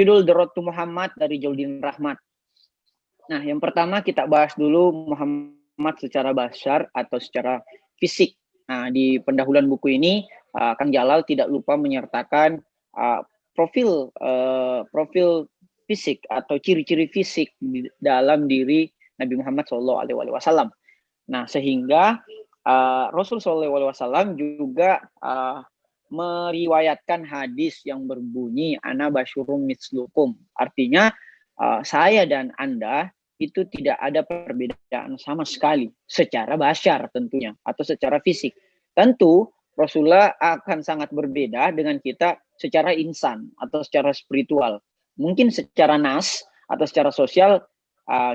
Judul The Road to Muhammad dari Jaldin Rahmat. Nah, yang pertama kita bahas dulu Muhammad secara basar atau secara fisik. Nah, di pendahuluan buku ini Kang Jalal tidak lupa menyertakan profil fisik atau ciri-ciri fisik di dalam diri Nabi Muhammad SAW. Nah, sehingga Rasul SAW juga meriwayatkan hadis yang berbunyi ana basyurum mislukum. Artinya saya dan Anda itu tidak ada perbedaan sama sekali secara basyar tentunya atau secara fisik. Tentu Rasulullah akan sangat berbeda dengan kita secara insan atau secara spiritual. Mungkin secara nas atau secara sosial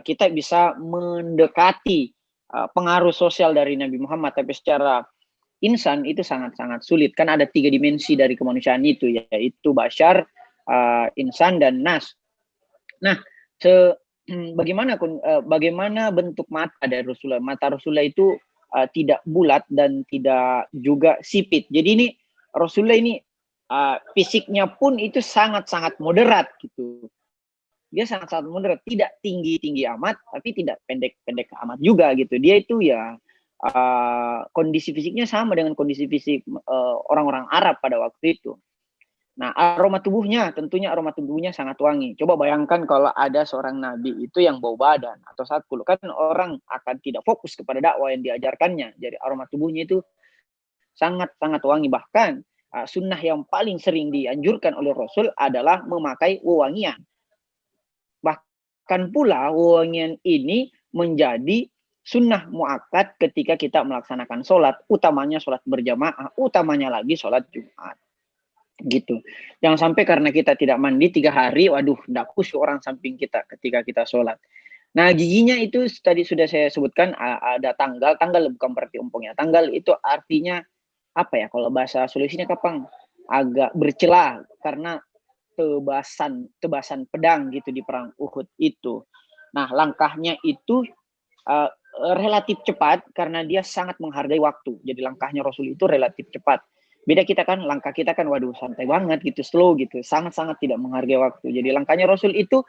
kita bisa mendekati pengaruh sosial dari Nabi Muhammad, tapi secara insan itu sangat-sangat sulit. Kan ada 3 dimensi dari kemanusiaan itu, yaitu basyar, insan, dan nas. Nah, bagaimana bentuk mata dari Rasulullah? Mata Rasulullah itu tidak bulat dan tidak juga sipit. Jadi ini Rasulullah ini fisiknya pun itu sangat-sangat moderat gitu. Dia sangat-sangat moderat, tidak tinggi-tinggi amat, tapi tidak pendek-pendek amat juga gitu. Dia itu ya kondisi fisiknya sama dengan kondisi fisik orang-orang Arab pada waktu itu. Nah, aroma tubuhnya sangat wangi. Coba bayangkan kalau ada seorang nabi itu yang bau badan atau sakul, kan orang akan tidak fokus kepada dakwah yang diajarkannya. Jadi aroma tubuhnya itu sangat-sangat wangi. Bahkan sunnah yang paling sering dianjurkan oleh Rasul adalah memakai wewangian. Bahkan pula wewangian ini menjadi sunnah muakkad ketika kita melaksanakan sholat, utamanya sholat berjamaah, utamanya lagi sholat Jumat. Gitu. Jangan sampai karena kita tidak mandi 3 hari, waduh, tidak khusyuk orang samping kita ketika kita sholat. Nah, giginya itu tadi sudah saya sebutkan ada tanggal bukan berarti umpungnya. Tanggal itu artinya apa ya? Kalau bahasa Sulawesinya kapang agak bercelah karena tebasan pedang gitu di perang Uhud itu. Nah, langkahnya itu relatif cepat karena dia sangat menghargai waktu. Jadi langkahnya Rasul itu relatif cepat. Beda kita kan, langkah kita kan waduh santai banget gitu, slow gitu, sangat-sangat tidak menghargai waktu. Jadi langkahnya Rasul itu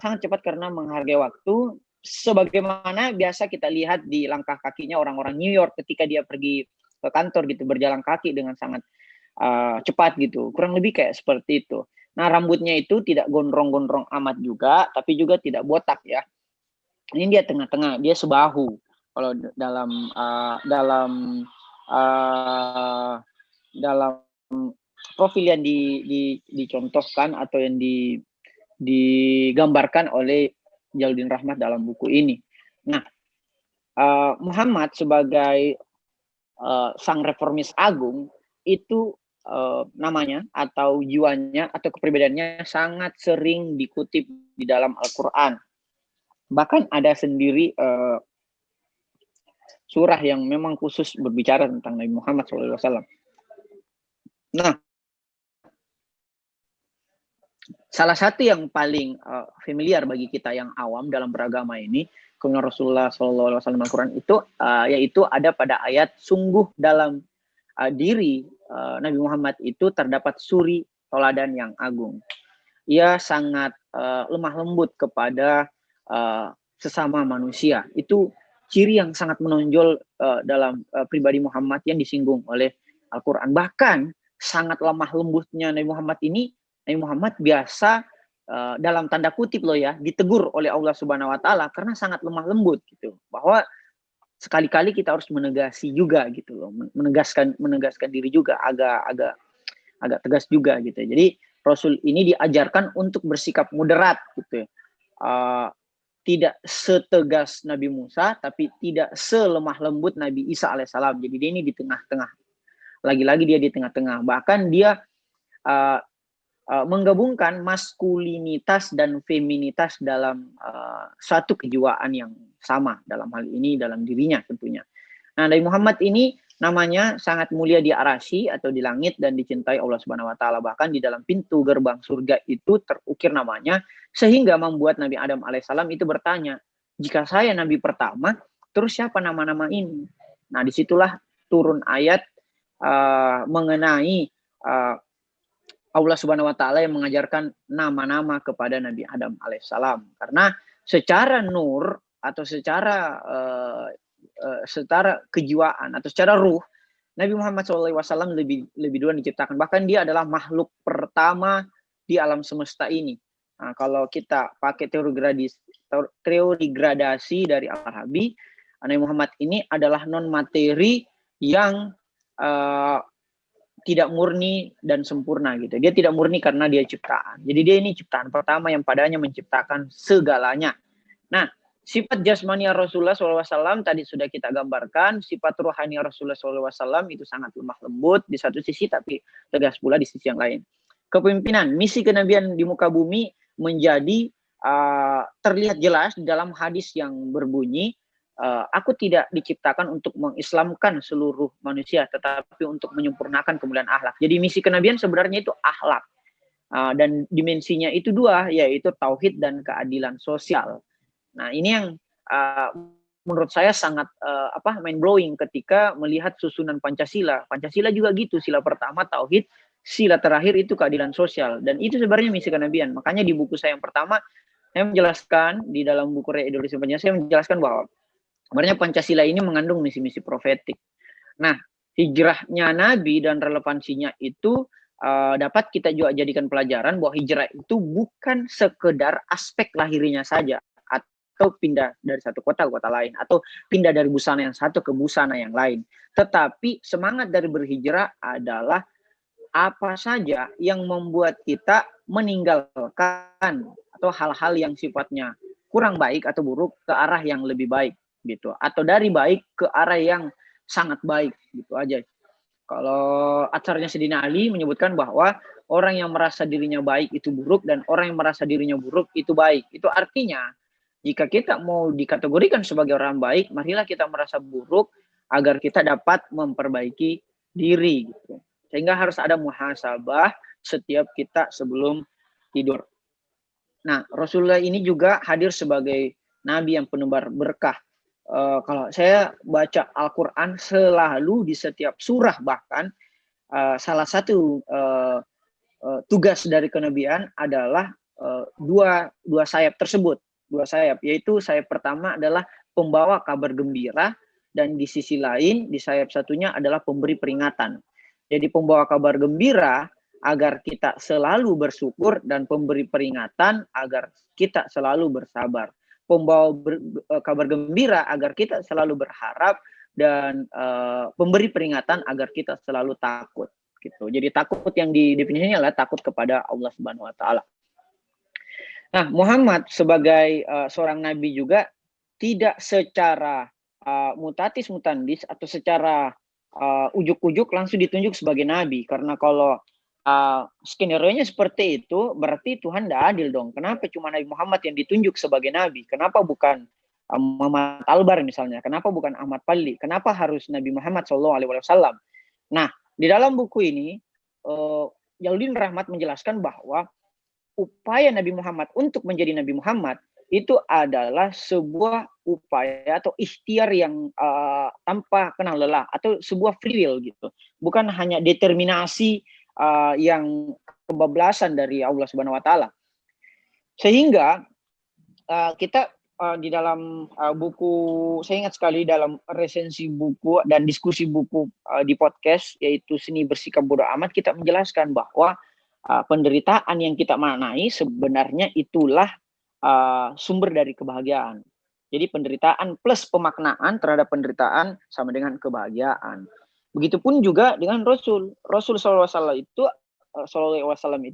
sangat cepat karena menghargai waktu, sebagaimana biasa kita lihat di langkah kakinya orang-orang New York ketika dia pergi ke kantor gitu, berjalan kaki dengan sangat cepat gitu, kurang lebih kayak seperti itu. Nah, rambutnya itu tidak gondrong-gondrong amat juga, tapi juga tidak botak ya. Ini dia tengah-tengah, dia sebahu. Kalau dalam profil yang dicontohkan atau yang digambarkan oleh Jaldin Rahmat dalam buku ini. Nah, Muhammad sebagai sang reformis agung itu namanya atau jiwanya atau kepribadiannya sangat sering dikutip di dalam Al-Quran. Bahkan ada sendiri surah yang memang khusus berbicara tentang Nabi Muhammad SAW. Nah, salah satu yang paling familiar bagi kita yang awam dalam beragama ini, kemudian Rasulullah SAW Al-Quran itu, yaitu ada pada ayat, sungguh dalam diri Nabi Muhammad itu terdapat suri toladan yang agung. Ia sangat lemah lembut kepada sesama manusia. Itu ciri yang sangat menonjol dalam pribadi Muhammad yang disinggung oleh Al-Quran. Bahkan sangat lemah lembutnya Nabi Muhammad ini, Nabi Muhammad biasa dalam tanda kutip loh ya, ditegur oleh Allah Subhanahu wa taala karena sangat lemah lembut gitu. Bahwa sekali-kali kita harus menegasi juga gitu loh, menegaskan diri juga, agak tegas juga gitu. Jadi Rasul ini diajarkan untuk bersikap moderat gitu. Tidak setegas Nabi Musa, tapi tidak selemah lembut Nabi Isa alaihissalam. Jadi dia ini di tengah-tengah. Lagi-lagi dia di tengah-tengah. Bahkan dia menggabungkan maskulinitas dan feminitas dalam satu kejiwaan yang sama dalam hal ini dalam dirinya tentunya. Nah, Nabi Muhammad ini namanya sangat mulia di arasy atau di langit dan dicintai Allah Subhanahu wa taala. Bahkan di dalam pintu gerbang surga itu terukir namanya sehingga membuat Nabi Adam alaihissalam itu bertanya, jika saya nabi pertama, terus siapa nama-nama ini? Nah, disitulah turun ayat mengenai Allah Subhanahu wa taala yang mengajarkan nama-nama kepada Nabi Adam alaihissalam. Karena secara nur atau secara kejiwaan atau secara ruh, Nabi Muhammad SAW lebih duluan diciptakan. Bahkan dia adalah makhluk pertama di alam semesta ini. Nah, kalau kita pakai teori gradasi dari Al-Arabi, Nabi Muhammad ini adalah non materi yang tidak murni dan sempurna gitu. Dia tidak murni karena dia ciptaan. Jadi dia ini ciptaan pertama yang padanya menciptakan segalanya. Nah, sifat jasmani Rasulullah SAW tadi sudah kita gambarkan. Sifat rohani Rasulullah SAW itu sangat lemah lembut di satu sisi, tapi tegas pula di sisi yang lain. Kepemimpinan, misi kenabian di muka bumi menjadi terlihat jelas di dalam hadis yang berbunyi, aku tidak diciptakan untuk mengislamkan seluruh manusia, tetapi untuk menyempurnakan kemuliaan akhlak. Jadi misi kenabian sebenarnya itu akhlak. Dan dimensinya itu dua, yaitu tauhid dan keadilan sosial. Nah, ini yang menurut saya sangat mind blowing ketika melihat susunan Pancasila. Pancasila juga gitu, sila pertama tauhid, sila terakhir itu keadilan sosial. Dan itu sebenarnya misi kenabian. Makanya di buku saya yang pertama, saya menjelaskan di dalam buku Re-Ideologi Pancasila, saya menjelaskan bahwa sebenarnya Pancasila ini mengandung misi-misi profetik. Nah, hijrahnya Nabi dan relevansinya itu dapat kita juga jadikan pelajaran bahwa hijrah itu bukan sekedar aspek lahirnya saja, atau pindah dari satu kota ke kota lain, atau pindah dari busana yang satu ke busana yang lain. Tetapi semangat dari berhijrah adalah apa saja yang membuat kita meninggalkan atau hal-hal yang sifatnya kurang baik atau buruk ke arah yang lebih baik gitu, atau dari baik ke arah yang sangat baik gitu aja. Kalau acaranya Sayyidina Ali menyebutkan bahwa orang yang merasa dirinya baik itu buruk dan orang yang merasa dirinya buruk itu baik. Itu artinya jika kita mau dikategorikan sebagai orang baik, marilah kita merasa buruk agar kita dapat memperbaiki diri gitu. Sehingga harus ada muhasabah setiap kita sebelum tidur. Nah, Rasulullah ini juga hadir sebagai nabi yang penebar berkah. Kalau saya baca Al-Quran selalu di setiap surah, bahkan salah satu tugas dari kenabian adalah dua sayap tersebut. Dua sayap, yaitu sayap pertama adalah pembawa kabar gembira, dan di sisi lain, di sayap satunya adalah pemberi peringatan. Jadi pembawa kabar gembira agar kita selalu bersyukur, dan pemberi peringatan agar kita selalu bersabar. Pembawa kabar gembira agar kita selalu berharap, dan pemberi peringatan agar kita selalu takut gitu. Jadi takut yang didefinisinya adalah takut kepada Allah Subhanahu wa taala. Nah, Muhammad sebagai seorang nabi juga tidak secara mutatis mutandis atau secara ujuk-ujuk langsung ditunjuk sebagai nabi, karena kalau skenario-nya seperti itu, berarti Tuhan tidak adil dong. Kenapa cuma Nabi Muhammad yang ditunjuk sebagai nabi? Kenapa bukan Muhammad Albar misalnya? Kenapa bukan Ahmad Palli? Kenapa harus Nabi Muhammad SAW? Nah, di dalam buku ini Jaludin Rahmat menjelaskan bahwa upaya Nabi Muhammad untuk menjadi Nabi Muhammad itu adalah sebuah upaya atau ikhtiar yang tanpa kenal lelah, atau sebuah free will gitu. Bukan hanya determinasi yang kebablasan dari Allah Subhanahu wa taala. Sehingga kita di dalam buku, saya ingat sekali dalam resensi buku dan diskusi buku di podcast, yaitu Seni Bersikap Bodo Amat, kita menjelaskan bahwa penderitaan yang kita maknai sebenarnya itulah sumber dari kebahagiaan. Jadi penderitaan plus pemaknaan terhadap penderitaan sama dengan kebahagiaan. Begitupun juga dengan Rasul SAW itu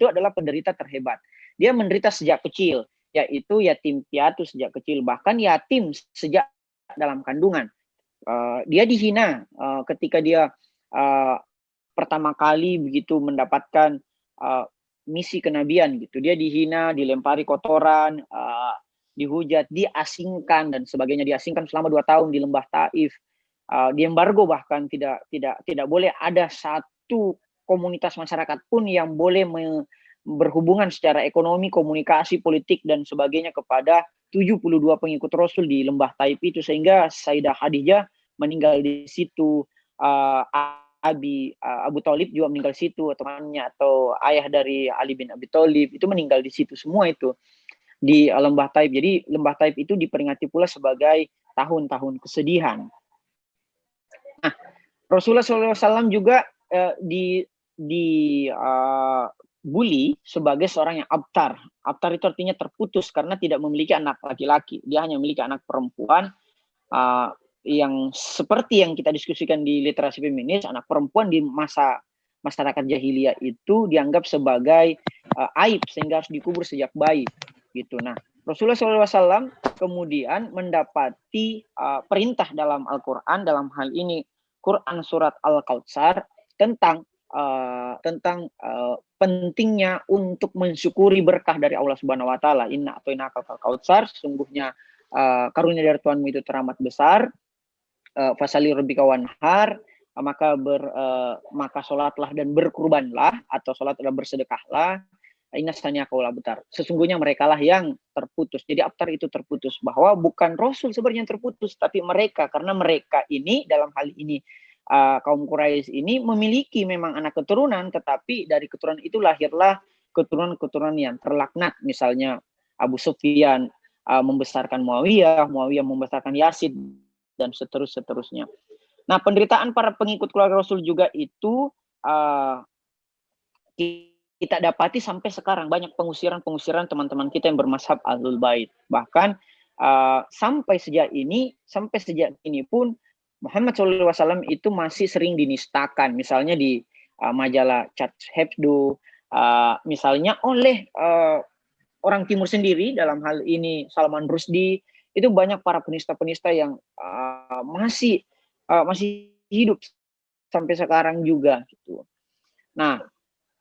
adalah penderita terhebat. Dia menderita sejak kecil, yaitu yatim piatu sejak kecil, bahkan yatim sejak dalam kandungan. Dia dihina ketika dia pertama kali begitu mendapatkan misi kenabian gitu. Dia dihina, dilempari kotoran, dihujat, diasingkan dan sebagainya. Diasingkan selama 2 tahun di lembah Taif. Diembargo, bahkan tidak boleh ada satu komunitas masyarakat pun yang boleh berhubungan secara ekonomi, komunikasi, politik dan sebagainya kepada 72 pengikut Rasul di lembah Taif itu, sehingga Sayyidah Khadijah meninggal di situ. Abu Thalib juga meninggal di situ, temannya, atau ayah dari Ali bin Abi Thalib itu meninggal di situ semua itu di Lembah Taib. Jadi Lembah Taib itu diperingati pula sebagai tahun-tahun kesedihan. Nah, Rasulullah SAW juga bully sebagai seorang yang abtar. Abtar itu artinya terputus karena tidak memiliki anak laki-laki. Dia hanya memiliki anak perempuan, yang seperti yang kita diskusikan di literasi feminis, anak perempuan di masa masyarakat jahiliyah itu dianggap sebagai aib sehingga harus dikubur sejak bayi gitu. Nah, Rasulullah SAW kemudian mendapati perintah dalam Al-Quran, dalam hal ini Quran surat Al-Kautsar, tentang pentingnya untuk mensyukuri berkah dari Allah Subhanahu wa taala. Inna a'tainakal kautsar, sesungguhnya karunia dari Tuhanmu itu teramat besar. Fasali rabbika wanhar, maka sholatlah dan berkurbanlah, atau sholat dan bersedekahlah. Inna saniyaka wal abtar, sesungguhnya mereka lah yang terputus. Jadi abtar itu terputus, bahwa bukan Rasul sebenarnya yang terputus, tapi mereka, karena mereka ini dalam hal ini kaum Quraisy ini memiliki memang anak keturunan, tetapi dari keturunan itu lahirlah keturunan-keturunan yang terlaknat. Misalnya Abu Sufyan membesarkan Muawiyah, Muawiyah membesarkan Yazid, dan seterusnya. Nah, penderitaan para pengikut keluarga Rasul juga itu kita dapati sampai sekarang. Banyak pengusiran teman-teman kita yang bermazhab Ahlul Bait. Bahkan sampai sejak ini pun Muhammad SAW itu masih sering dinistakan. Misalnya di majalah Charles Hebdo, misalnya oleh orang Timur sendiri, dalam hal ini Salman Rushdie. Itu banyak para penista-penista yang masih hidup sampai sekarang juga gitu. Nah,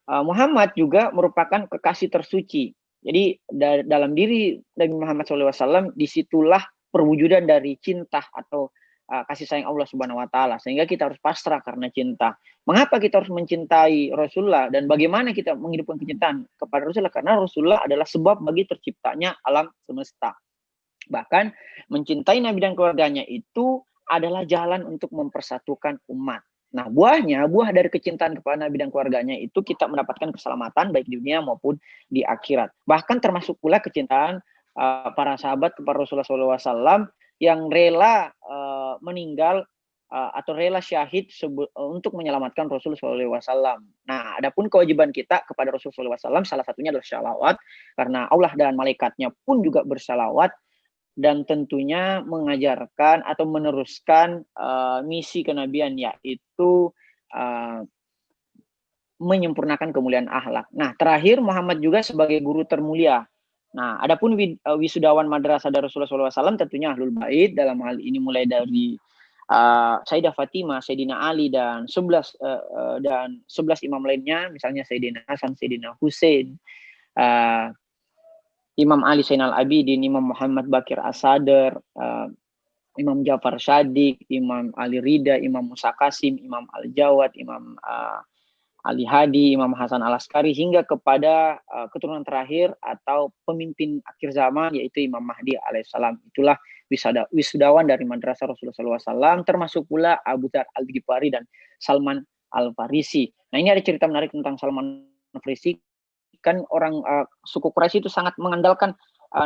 Muhammad juga merupakan kekasih tersuci. Jadi dalam diri Nabi Muhammad SAW disitulah perwujudan dari cinta atau kasih sayang Allah Subhanahu wa taala, sehingga kita harus pasrah karena cinta. Mengapa kita harus mencintai Rasulullah dan bagaimana kita menghidupkan kecintaan kepada Rasulullah? Karena Rasulullah adalah sebab bagi terciptanya alam semesta. Bahkan mencintai Nabi dan keluarganya itu adalah jalan untuk mempersatukan umat. Nah, buah dari kecintaan kepada Nabi dan keluarganya itu kita mendapatkan keselamatan baik di dunia maupun di akhirat. Bahkan termasuk pula kecintaan para sahabat kepada Rasulullah SAW yang rela meninggal atau rela syahid untuk menyelamatkan Rasulullah SAW. Nah, adapun kewajiban kita kepada Rasulullah SAW salah satunya adalah shalawat, karena Allah dan malaikatnya pun juga bersalawat, dan tentunya mengajarkan atau meneruskan misi kenabian, yaitu menyempurnakan kemuliaan akhlak. Nah, terakhir Muhammad juga sebagai guru termulia. Nah, adapun wisudawan madrasah dari Rasulullah SAW tentunya Ahlul Bait, dalam hal ini mulai dari Sayyidah Fatimah, Sayyidina Ali, dan 11 imam lainnya, misalnya Sayyidina Hasan, Sayyidina Hussein, Imam Ali Zainal Abidin, Imam Muhammad Bakir As-Sadr, Imam Ja'far Shadiq, Imam Ali Ridha, Imam Musa Qasim, Imam Al-Jawad, Imam Ali Hadi, Imam Hasan Al-Askari, hingga kepada keturunan terakhir atau pemimpin akhir zaman, yaitu Imam Mahdi alaihissalam. Itulah wisudawan dari madrasah Rasulullah SAW, termasuk pula Abu Dzar Al-Ghifari dan Salman Al-Farisi. Nah, ini ada cerita menarik tentang Salman Al-Farisi. Kan orang suku Quraisy itu sangat mengandalkan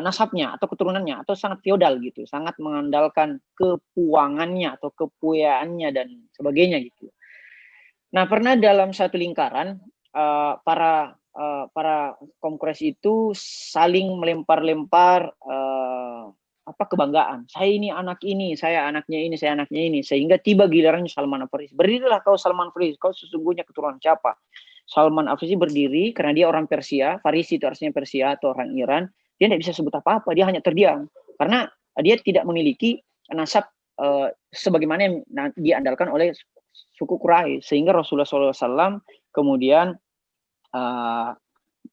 nasabnya atau keturunannya, atau sangat feodal gitu, sangat mengandalkan kepuangannya atau kepuyaannya dan sebagainya gitu. Nah, pernah dalam satu lingkaran para kaum Quraisy itu saling melempar-lempar kebanggaan. Saya ini anak ini, saya anaknya ini, saya anaknya ini, sehingga tiba giliran Salman Al-Farisi. Berdirilah kau Salman Al-Farisi, kau sesungguhnya keturunan siapa? Salman Al-Farisi berdiri karena dia orang Persia. Farisi itu artinya Persia atau orang Iran. Dia tidak bisa sebut apa-apa, dia hanya terdiam karena dia tidak memiliki nasab sebagaimana yang diandalkan oleh suku Quraisy. Sehingga Rasulullah SAW kemudian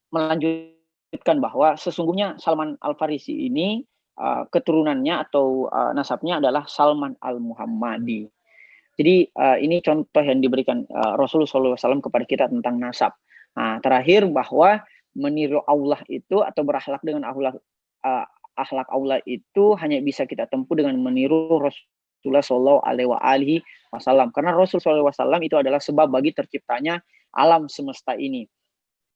melanjutkan bahwa sesungguhnya Salman Al-Farisi ini keturunannya atau nasabnya adalah Salman Al-Muhammadi. Jadi ini contoh yang diberikan Rasulullah SAW kepada kita tentang nasab. Nah, terakhir bahwa meniru Allah itu atau berakhlak dengan akhlak Allah itu hanya bisa kita tempuh dengan meniru Rasulullah Shallallahu Alaihi Wasallam. Karena Rasul Shallallahu Alaihi Wasallam itu adalah sebab bagi terciptanya alam semesta ini.